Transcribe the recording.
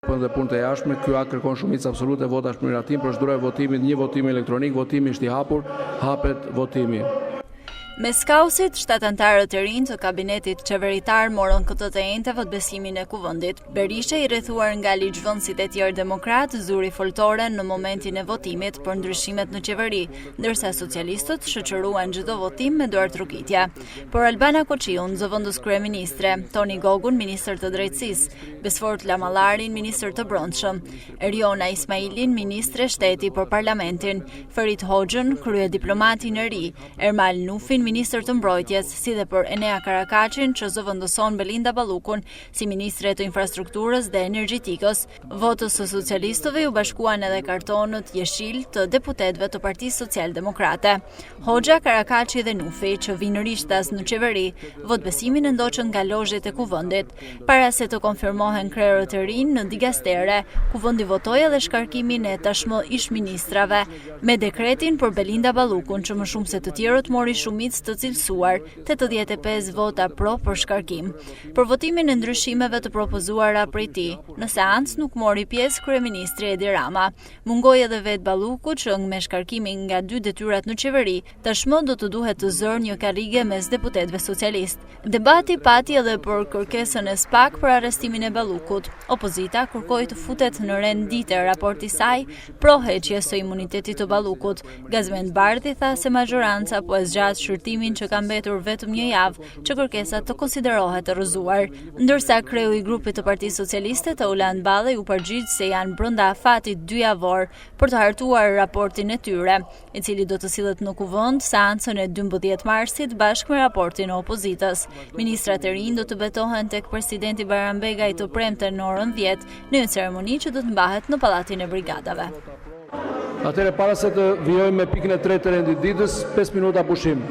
Dhe punë të jashtme, ky akt kërkon shumicë absolute votash për miratim, procedura e votimit, një votim elektronik, votimi është i hapur, hapet votimi. Mes kaosit, 7 anëtarët e rinj të kabinetit qeveritar morën këtë të njëjtë votbesimin e kuvendit. Berisha, i rrethuar nga ligjvënësit e tjerë demokrat, zuri foltore në momentin e votimit për ndryshimet në qeveri, ndërsa socialistët shoqëruan çdo votim me duartrukitje. Por Albana Koçiun, zëvendës kryeministre, Toni Gogun, ministër të drejtësisë, Besfort Lamallarin, ministër të brendshëm, Eriona Ismailin, ministre shteti për parlamentin, Ferit Hoxhën, kryediplomatin e ri, Ermal Nufin, ministër të mbrojtjes, si dhe për Enea Karakaçin, që zëvendëson Belinda Ballukun si ministre të infrastrukturës dhe energjetikës. Votës së socialistëve u bashkuan edhe kartonët jeshil të deputetëve të Partisë Socialdemokrate. Hoxha, Karakaçi dhe Nufi, që vinë rishtas në qeveri, votbesimin e ndoqën nga lozhet e kuvendit. Para se të konfirmohen krerët e rinj në digastere, kuvendi votoi edhe shkarkimin e tashmë ish-ministrave, me dekretin për Belinda Ballukun, që më shumë se të tjerët mori shumicë të cilësuar, 85 vota pro për shkarkim. Për votimin e ndryshimeve të propozuara prej tij, në seancë nuk mori pjesë kryeministri Edi Rama. Mungoi edhe vet Balluku, që me shkarkimin nga 2 detyrat në qeveri, tashmë do të duhet të zërë një karrige mes deputetëve socialist. Debati pati edhe për kërkesën e SPAK për arrestimin e Ballukut. Opozita kërkoi të futet në rendite raporti i saj pro heqjes së imunitetit të Ballukut. Gazmend Bardhi tha se majoranca po e zgjat shërtimin që ka mbetur vetëm një javë, që kërkesa të konsiderohet të rrëzuar. Ndërsa kreu i grupit të Partisë Socialiste, Tauland Balli, u përgjigj se janë brenda afatit 2 javor për të hartuar raportin e tyre, i cili do të sillet në kuvend seancën e 12 marsit bashkë me raportin e opozitës. Ministrat e rinj do të betohen tek presidenti Bayram Begaj të premten në orën 10 në një ceremoni që do të mbahet në Pallatin e Brigadave. Atëherë, para se të vijojmë me pikën e tretë të rendit ditës, 5 minuta pushim.